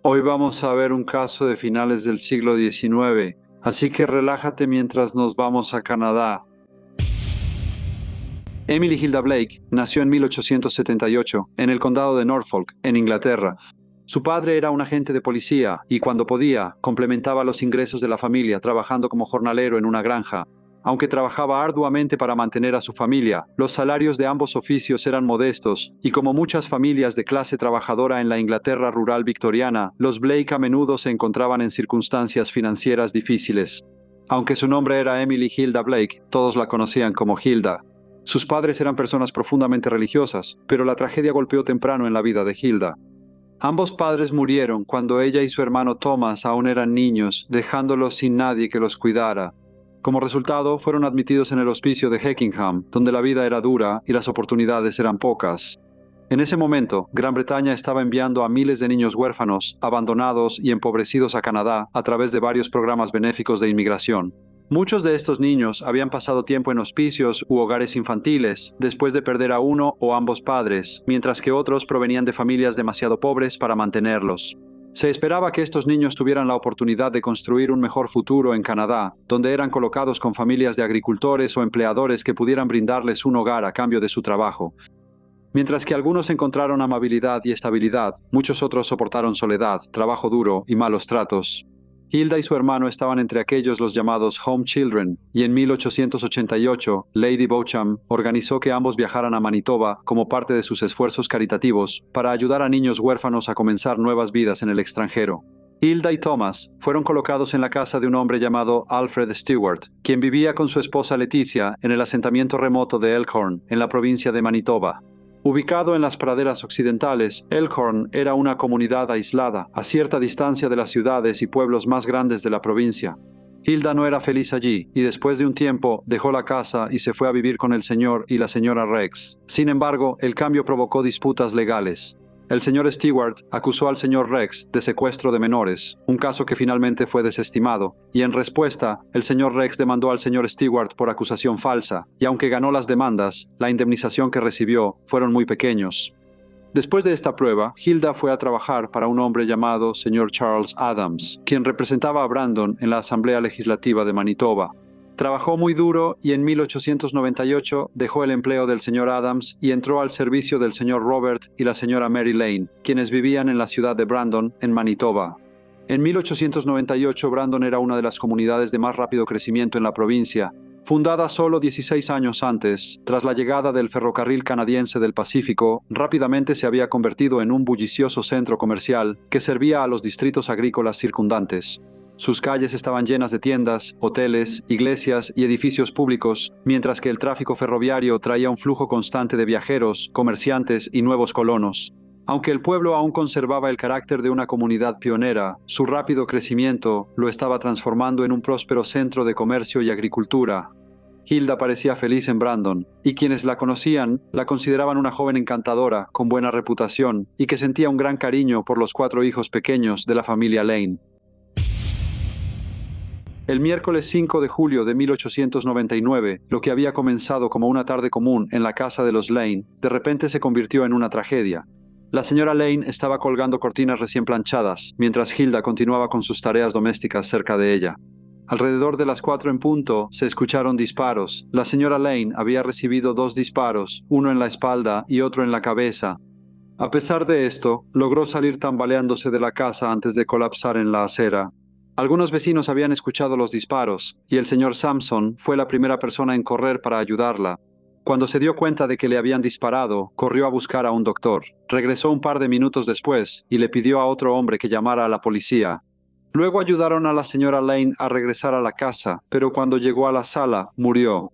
Hoy vamos a ver un caso de finales del siglo XIX, así que relájate mientras nos vamos a Canadá. Emily Hilda Blake nació en 1878 en el condado de Norfolk, en Inglaterra. Su padre era un agente de policía y cuando podía complementaba los ingresos de la familia trabajando como jornalero en una granja. Aunque trabajaba arduamente para mantener a su familia, los salarios de ambos oficios eran modestos y como muchas familias de clase trabajadora en la Inglaterra rural victoriana, los Blake a menudo se encontraban en circunstancias financieras difíciles. Aunque su nombre era Emily Hilda Blake, todos la conocían como Hilda. Sus padres eran personas profundamente religiosas, pero la tragedia golpeó temprano en la vida de Hilda. Ambos padres murieron cuando ella y su hermano Thomas aún eran niños, dejándolos sin nadie que los cuidara. Como resultado, fueron admitidos en el hospicio de Heckingham, donde la vida era dura y las oportunidades eran pocas. En ese momento, Gran Bretaña estaba enviando a miles de niños huérfanos, abandonados y empobrecidos a Canadá a través de varios programas benéficos de inmigración. Muchos de estos niños habían pasado tiempo en hospicios u hogares infantiles después de perder a uno o ambos padres, mientras que otros provenían de familias demasiado pobres para mantenerlos. Se esperaba que estos niños tuvieran la oportunidad de construir un mejor futuro en Canadá, donde eran colocados con familias de agricultores o empleadores que pudieran brindarles un hogar a cambio de su trabajo. Mientras que algunos encontraron amabilidad y estabilidad, muchos otros soportaron soledad, trabajo duro y malos tratos. Hilda y su hermano estaban entre aquellos los llamados Home Children, y en 1888, Lady Beauchamp organizó que ambos viajaran a Manitoba como parte de sus esfuerzos caritativos para ayudar a niños huérfanos a comenzar nuevas vidas en el extranjero. Hilda y Thomas fueron colocados en la casa de un hombre llamado Alfred Stewart, quien vivía con su esposa Leticia en el asentamiento remoto de Elkhorn, en la provincia de Manitoba. Ubicado en las praderas occidentales, Elkhorn era una comunidad aislada, a cierta distancia de las ciudades y pueblos más grandes de la provincia. Hilda no era feliz allí y después de un tiempo dejó la casa y se fue a vivir con el señor y la señora Rex. Sin embargo, el cambio provocó disputas legales. El señor Stewart acusó al señor Rex de secuestro de menores, un caso que finalmente fue desestimado, y en respuesta, el señor Rex demandó al señor Stewart por acusación falsa, y aunque ganó las demandas, la indemnización que recibió fueron muy pequeños. Después de esta prueba, Hilda fue a trabajar para un hombre llamado señor Charles Adams, quien representaba a Brandon en la Asamblea Legislativa de Manitoba. Trabajó muy duro y en 1898 dejó el empleo del señor Adams y entró al servicio del señor Robert y la señora Mary Lane, quienes vivían en la ciudad de Brandon, en Manitoba. En 1898, Brandon era una de las comunidades de más rápido crecimiento en la provincia, fundada solo 16 años antes. Tras la llegada del ferrocarril canadiense del Pacífico, rápidamente se había convertido en un bullicioso centro comercial que servía a los distritos agrícolas circundantes. Sus calles estaban llenas de tiendas, hoteles, iglesias y edificios públicos, mientras que el tráfico ferroviario traía un flujo constante de viajeros, comerciantes y nuevos colonos. Aunque el pueblo aún conservaba el carácter de una comunidad pionera, su rápido crecimiento lo estaba transformando en un próspero centro de comercio y agricultura. Hilda parecía feliz en Brandon, y quienes la conocían la consideraban una joven encantadora, con buena reputación, y que sentía un gran cariño por los 4 hijos pequeños de la familia Lane. El miércoles 5 de julio de 1899, lo que había comenzado como una tarde común en la casa de los Lane, de repente se convirtió en una tragedia. La señora Lane estaba colgando cortinas recién planchadas, mientras Hilda continuaba con sus tareas domésticas cerca de ella. Alrededor de las 4 en punto, se escucharon disparos. La señora Lane había recibido 2 disparos, uno en la espalda y otro en la cabeza. A pesar de esto, logró salir tambaleándose de la casa antes de colapsar en la acera. Algunos vecinos habían escuchado los disparos, y el señor Sampson fue la primera persona en correr para ayudarla. Cuando se dio cuenta de que le habían disparado, corrió a buscar a un doctor. Regresó un par de minutos después y le pidió a otro hombre que llamara a la policía. Luego ayudaron a la señora Lane a regresar a la casa, pero cuando llegó a la sala, murió.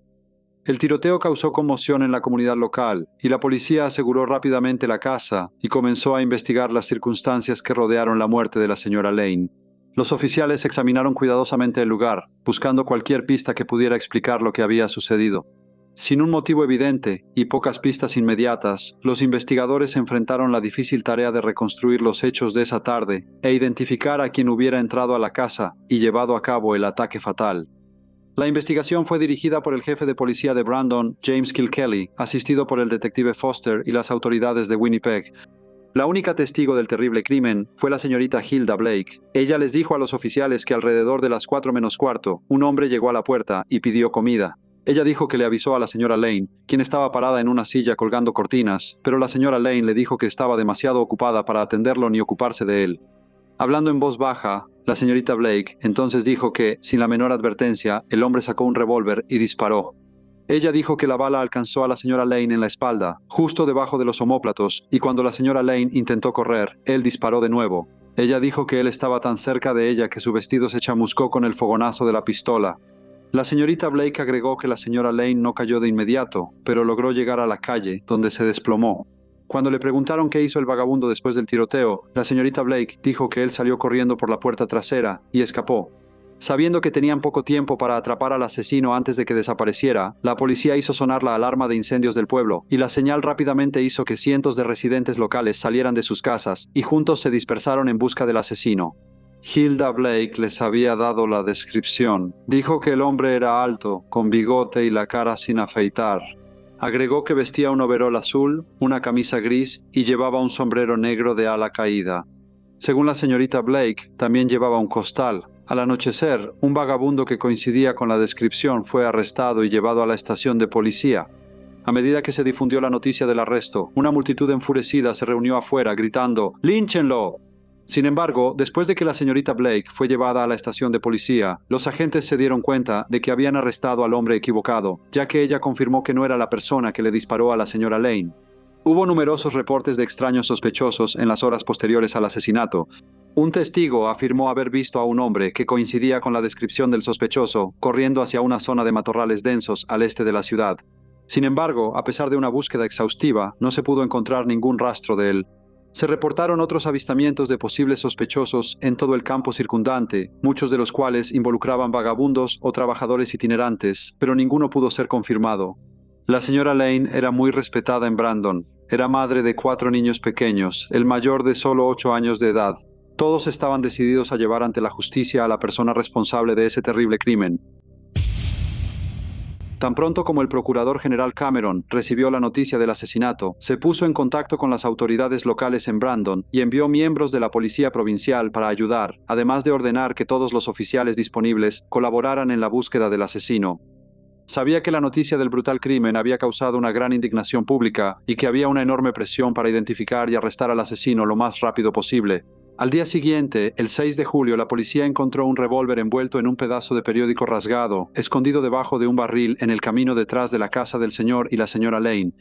El tiroteo causó conmoción en la comunidad local, y la policía aseguró rápidamente la casa y comenzó a investigar las circunstancias que rodearon la muerte de la señora Lane. Los oficiales examinaron cuidadosamente el lugar, buscando cualquier pista que pudiera explicar lo que había sucedido. Sin un motivo evidente y pocas pistas inmediatas, los investigadores enfrentaron la difícil tarea de reconstruir los hechos de esa tarde e identificar a quien hubiera entrado a la casa y llevado a cabo el ataque fatal. La investigación fue dirigida por el jefe de policía de Brandon, James Kilkelly, asistido por el detective Foster y las autoridades de Winnipeg. La única testigo del terrible crimen fue la señorita Hilda Blake. Ella les dijo a los oficiales que alrededor de las 4 menos cuarto, un hombre llegó a la puerta y pidió comida. Ella dijo que le avisó a la señora Lane, quien estaba parada en una silla colgando cortinas, pero la señora Lane le dijo que estaba demasiado ocupada para atenderlo ni ocuparse de él. Hablando en voz baja, la señorita Blake entonces dijo que, sin la menor advertencia, el hombre sacó un revólver y disparó. Ella dijo que la bala alcanzó a la señora Lane en la espalda, justo debajo de los omóplatos, y cuando la señora Lane intentó correr, él disparó de nuevo. Ella dijo que él estaba tan cerca de ella que su vestido se chamuscó con el fogonazo de la pistola. La señorita Blake agregó que la señora Lane no cayó de inmediato, pero logró llegar a la calle, donde se desplomó. Cuando le preguntaron qué hizo el vagabundo después del tiroteo, la señorita Blake dijo que él salió corriendo por la puerta trasera y escapó. Sabiendo que tenían poco tiempo para atrapar al asesino antes de que desapareciera, la policía hizo sonar la alarma de incendios del pueblo, y la señal rápidamente hizo que cientos de residentes locales salieran de sus casas y juntos se dispersaron en busca del asesino. Hilda Blake les había dado la descripción. Dijo que el hombre era alto, con bigote y la cara sin afeitar. Agregó que vestía un overol azul, una camisa gris y llevaba un sombrero negro de ala caída. Según la señorita Blake, también llevaba un costal. Al anochecer, un vagabundo que coincidía con la descripción fue arrestado y llevado a la estación de policía. A medida que se difundió la noticia del arresto, una multitud enfurecida se reunió afuera gritando «¡Línchenlo!». Sin embargo, después de que la señorita Blake fue llevada a la estación de policía, los agentes se dieron cuenta de que habían arrestado al hombre equivocado, ya que ella confirmó que no era la persona que le disparó a la señora Lane. Hubo numerosos reportes de extraños sospechosos en las horas posteriores al asesinato. Un testigo afirmó haber visto a un hombre que coincidía con la descripción del sospechoso corriendo hacia una zona de matorrales densos al este de la ciudad. Sin embargo, a pesar de una búsqueda exhaustiva, no se pudo encontrar ningún rastro de él. Se reportaron otros avistamientos de posibles sospechosos en todo el campo circundante, muchos de los cuales involucraban vagabundos o trabajadores itinerantes, pero ninguno pudo ser confirmado. La señora Lane era muy respetada en Brandon. Era madre de 4 niños pequeños, el mayor de solo 8 años de edad. Todos estaban decididos a llevar ante la justicia a la persona responsable de ese terrible crimen. Tan pronto como el procurador general Cameron recibió la noticia del asesinato, se puso en contacto con las autoridades locales en Brandon y envió miembros de la policía provincial para ayudar, además de ordenar que todos los oficiales disponibles colaboraran en la búsqueda del asesino. Sabía que la noticia del brutal crimen había causado una gran indignación pública y que había una enorme presión para identificar y arrestar al asesino lo más rápido posible. Al día siguiente, el 6 de julio, la policía encontró un revólver envuelto en un pedazo de periódico rasgado, escondido debajo de un barril en el camino detrás de la casa del señor y la señora Lane.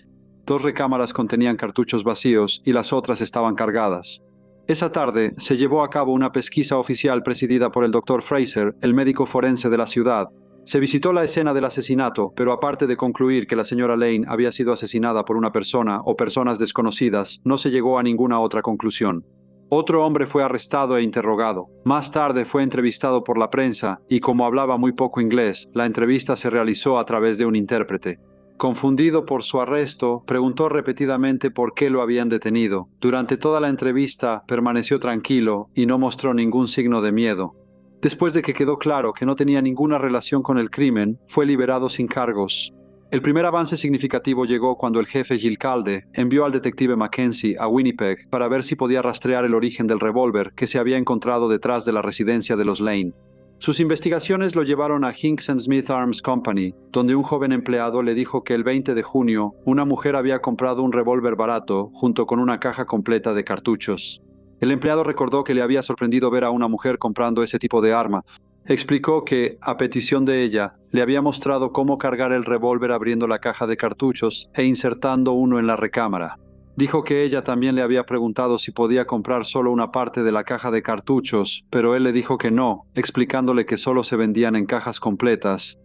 2 recámaras contenían cartuchos vacíos y las otras estaban cargadas. Esa tarde se llevó a cabo una pesquisa oficial presidida por el Dr. Fraser, el médico forense de la ciudad. Se visitó la escena del asesinato, pero aparte de concluir que la señora Lane había sido asesinada por una persona o personas desconocidas, no se llegó a ninguna otra conclusión. Otro hombre fue arrestado e interrogado. Más tarde fue entrevistado por la prensa y como hablaba muy poco inglés, la entrevista se realizó a través de un intérprete. Confundido por su arresto, preguntó repetidamente por qué lo habían detenido. Durante toda la entrevista permaneció tranquilo y no mostró ningún signo de miedo. Después de que quedó claro que no tenía ninguna relación con el crimen, fue liberado sin cargos. El primer avance significativo llegó cuando el jefe Gil Calde envió al detective Mackenzie a Winnipeg para ver si podía rastrear el origen del revólver que se había encontrado detrás de la residencia de los Lane. Sus investigaciones lo llevaron a Hinks & Smith Arms Company, donde un joven empleado le dijo que el 20 de junio una mujer había comprado un revólver barato junto con una caja completa de cartuchos. El empleado recordó que le había sorprendido ver a una mujer comprando ese tipo de arma. Explicó que, a petición de ella, le había mostrado cómo cargar el revólver abriendo la caja de cartuchos e insertando uno en la recámara. Dijo que ella también le había preguntado si podía comprar solo una parte de la caja de cartuchos, pero él le dijo que no, explicándole que solo se vendían en cajas completas.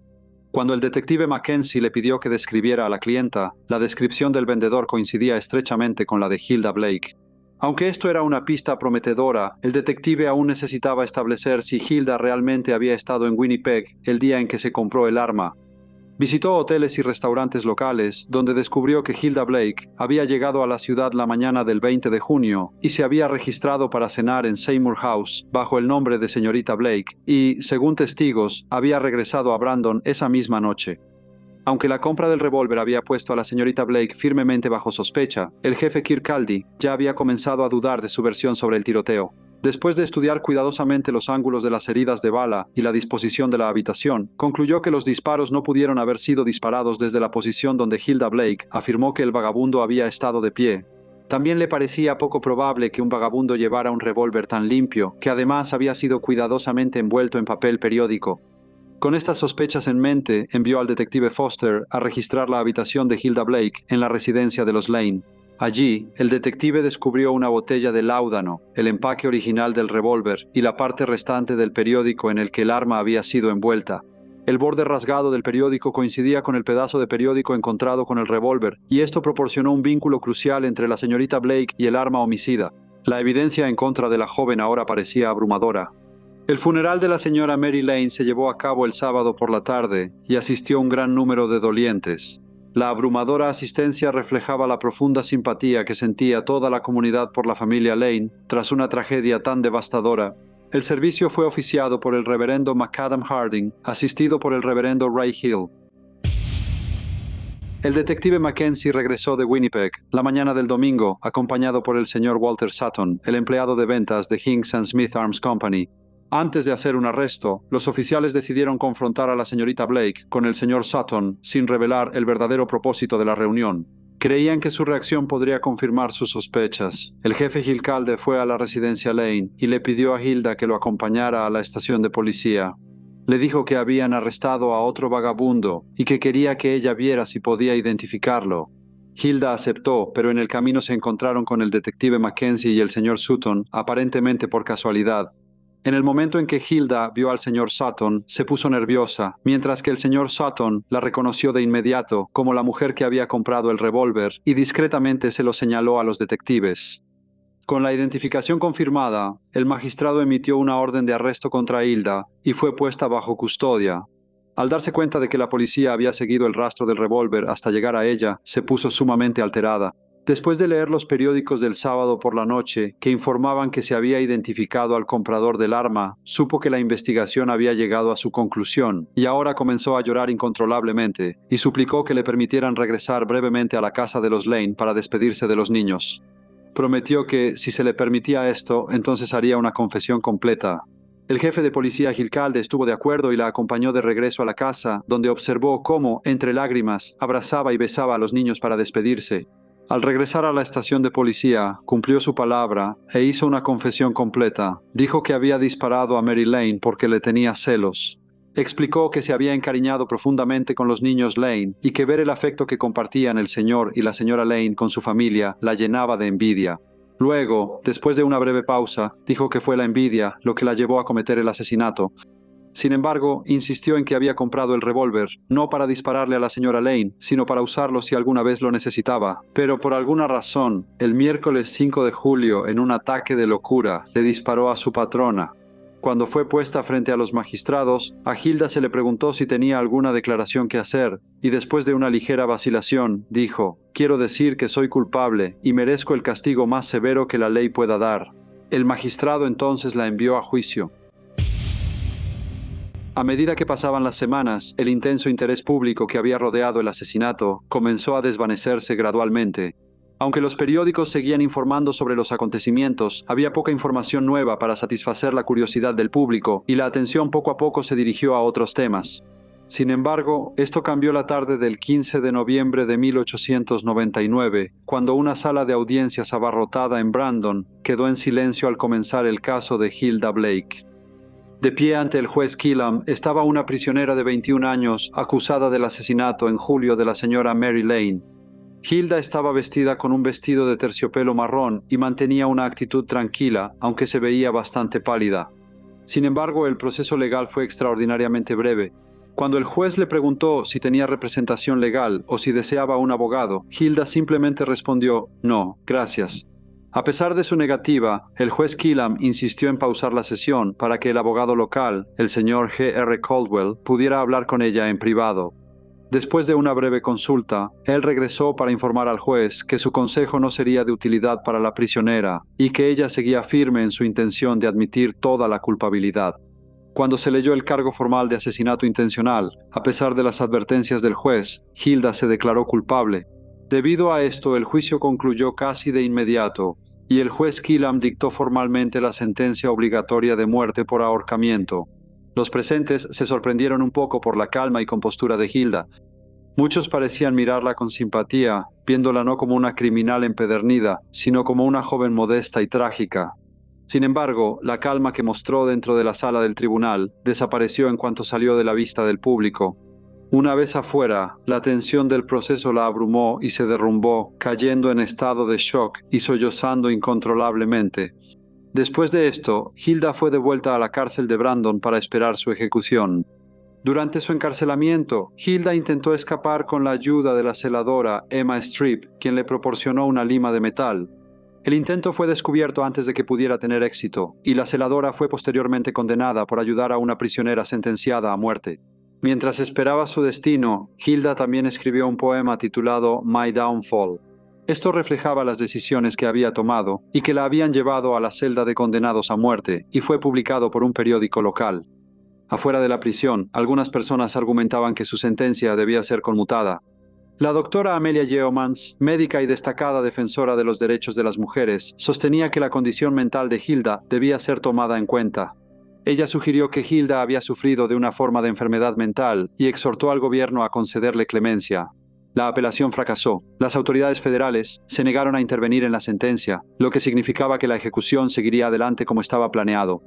Cuando el detective Mackenzie le pidió que describiera a la clienta, la descripción del vendedor coincidía estrechamente con la de Hilda Blake. Aunque esto era una pista prometedora, el detective aún necesitaba establecer si Hilda realmente había estado en Winnipeg el día en que se compró el arma. Visitó hoteles y restaurantes locales, donde descubrió que Hilda Blake había llegado a la ciudad la mañana del 20 de junio y se había registrado para cenar en Seymour House bajo el nombre de señorita Blake y, según testigos, había regresado a Brandon esa misma noche. Aunque la compra del revólver había puesto a la señorita Blake firmemente bajo sospecha, el jefe Kirkcaldy ya había comenzado a dudar de su versión sobre el tiroteo. Después de estudiar cuidadosamente los ángulos de las heridas de bala y la disposición de la habitación, concluyó que los disparos no pudieron haber sido disparados desde la posición donde Hilda Blake afirmó que el vagabundo había estado de pie. También le parecía poco probable que un vagabundo llevara un revólver tan limpio, que además había sido cuidadosamente envuelto en papel periódico. Con estas sospechas en mente, envió al detective Foster a registrar la habitación de Hilda Blake en la residencia de los Lane. Allí, el detective descubrió una botella de láudano, el empaque original del revólver y la parte restante del periódico en el que el arma había sido envuelta. El borde rasgado del periódico coincidía con el pedazo de periódico encontrado con el revólver, y esto proporcionó un vínculo crucial entre la señorita Blake y el arma homicida. La evidencia en contra de la joven ahora parecía abrumadora. El funeral de la señora Mary Lane se llevó a cabo el sábado por la tarde y asistió un gran número de dolientes. La abrumadora asistencia reflejaba la profunda simpatía que sentía toda la comunidad por la familia Lane tras una tragedia tan devastadora. El servicio fue oficiado por el reverendo McAdam Harding, asistido por el reverendo Ray Hill. El detective Mackenzie regresó de Winnipeg la mañana del domingo, acompañado por el señor Walter Sutton, el empleado de ventas de Hinks & Smith Arms Company. Antes de hacer un arresto, los oficiales decidieron confrontar a la señorita Blake con el señor Sutton sin revelar el verdadero propósito de la reunión. Creían que su reacción podría confirmar sus sospechas. El jefe Kirkcaldy fue a la residencia Lane y le pidió a Hilda que lo acompañara a la estación de policía. Le dijo que habían arrestado a otro vagabundo y que quería que ella viera si podía identificarlo. Hilda aceptó, pero en el camino se encontraron con el detective Mackenzie y el señor Sutton, aparentemente por casualidad. En el momento en que Hilda vio al señor Sutton, se puso nerviosa, mientras que el señor Sutton la reconoció de inmediato como la mujer que había comprado el revólver y discretamente se lo señaló a los detectives. Con la identificación confirmada, el magistrado emitió una orden de arresto contra Hilda y fue puesta bajo custodia. Al darse cuenta de que la policía había seguido el rastro del revólver hasta llegar a ella, se puso sumamente alterada. Después de leer los periódicos del sábado por la noche, que informaban que se había identificado al comprador del arma, supo que la investigación había llegado a su conclusión, y ahora comenzó a llorar incontrolablemente, y suplicó que le permitieran regresar brevemente a la casa de los Lane para despedirse de los niños. Prometió que, si se le permitía esto, entonces haría una confesión completa. El jefe de policía Kirkcaldy estuvo de acuerdo y la acompañó de regreso a la casa, donde observó cómo, entre lágrimas, abrazaba y besaba a los niños para despedirse. Al regresar a la estación de policía, cumplió su palabra e hizo una confesión completa. Dijo que había disparado a Mary Lane porque le tenía celos. Explicó que se había encariñado profundamente con los niños Lane y que ver el afecto que compartían el señor y la señora Lane con su familia la llenaba de envidia. Luego, después de una breve pausa, dijo que fue la envidia lo que la llevó a cometer el asesinato. Sin embargo, insistió en que había comprado el revólver, no para dispararle a la señora Lane, sino para usarlo si alguna vez lo necesitaba. Pero por alguna razón, el miércoles 5 de julio, en un ataque de locura, le disparó a su patrona. Cuando fue puesta frente a los magistrados, a Hilda se le preguntó si tenía alguna declaración que hacer, y después de una ligera vacilación, dijo: «Quiero decir que soy culpable y merezco el castigo más severo que la ley pueda dar». El magistrado entonces la envió a juicio. A medida que pasaban las semanas, el intenso interés público que había rodeado el asesinato comenzó a desvanecerse gradualmente. Aunque los periódicos seguían informando sobre los acontecimientos, había poca información nueva para satisfacer la curiosidad del público y la atención poco a poco se dirigió a otros temas. Sin embargo, esto cambió la tarde del 15 de noviembre de 1899, cuando una sala de audiencias abarrotada en Brandon quedó en silencio al comenzar el caso de Hilda Blake. De pie ante el juez Killam estaba una prisionera de 21 años acusada del asesinato en julio de la señora Mary Lane. Hilda estaba vestida con un vestido de terciopelo marrón y mantenía una actitud tranquila, aunque se veía bastante pálida. Sin embargo, el proceso legal fue extraordinariamente breve. Cuando el juez le preguntó si tenía representación legal o si deseaba un abogado, Hilda simplemente respondió: «No, gracias». A pesar de su negativa, el juez Killam insistió en pausar la sesión para que el abogado local, el señor G.R. Caldwell, pudiera hablar con ella en privado. Después de una breve consulta, él regresó para informar al juez que su consejo no sería de utilidad para la prisionera y que ella seguía firme en su intención de admitir toda la culpabilidad. Cuando se leyó el cargo formal de asesinato intencional, a pesar de las advertencias del juez, Hilda se declaró culpable. Debido a esto, el juicio concluyó casi de inmediato, y el juez Killam dictó formalmente la sentencia obligatoria de muerte por ahorcamiento. Los presentes se sorprendieron un poco por la calma y compostura de Hilda. Muchos parecían mirarla con simpatía, viéndola no como una criminal empedernida, sino como una joven modesta y trágica. Sin embargo, la calma que mostró dentro de la sala del tribunal desapareció en cuanto salió de la vista del público. Una vez afuera, la tensión del proceso la abrumó y se derrumbó, cayendo en estado de shock y sollozando incontrolablemente. Después de esto, Hilda fue devuelta a la cárcel de Brandon para esperar su ejecución. Durante su encarcelamiento, Hilda intentó escapar con la ayuda de la celadora Emma Strip, quien le proporcionó una lima de metal. El intento fue descubierto antes de que pudiera tener éxito, y la celadora fue posteriormente condenada por ayudar a una prisionera sentenciada a muerte. Mientras esperaba su destino, Hilda también escribió un poema titulado My Downfall. Esto reflejaba las decisiones que había tomado y que la habían llevado a la celda de condenados a muerte, y fue publicado por un periódico local. Afuera de la prisión, algunas personas argumentaban que su sentencia debía ser conmutada. La doctora Amelia Yeomans, médica y destacada defensora de los derechos de las mujeres, sostenía que la condición mental de Hilda debía ser tomada en cuenta. Ella sugirió que Hilda había sufrido de una forma de enfermedad mental y exhortó al gobierno a concederle clemencia. La apelación fracasó. Las autoridades federales se negaron a intervenir en la sentencia, lo que significaba que la ejecución seguiría adelante como estaba planeado.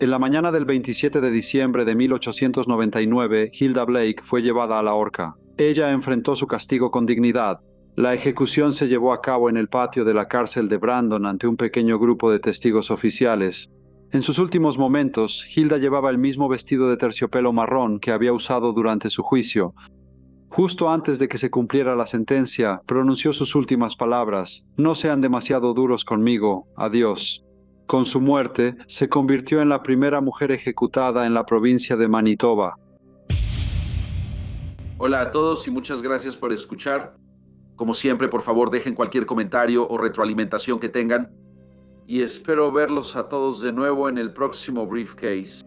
En la mañana del 27 de diciembre de 1899, Hilda Blake fue llevada a la horca. Ella enfrentó su castigo con dignidad. La ejecución se llevó a cabo en el patio de la cárcel de Brandon ante un pequeño grupo de testigos oficiales. En sus últimos momentos, Hilda llevaba el mismo vestido de terciopelo marrón que había usado durante su juicio. Justo antes de que se cumpliera la sentencia, pronunció sus últimas palabras: «No sean demasiado duros conmigo, adiós». Con su muerte, se convirtió en la primera mujer ejecutada en la provincia de Manitoba. Hola a todos y muchas gracias por escuchar. Como siempre, por favor, dejen cualquier comentario o retroalimentación que tengan. Y espero verlos a todos de nuevo en el próximo Briefcase.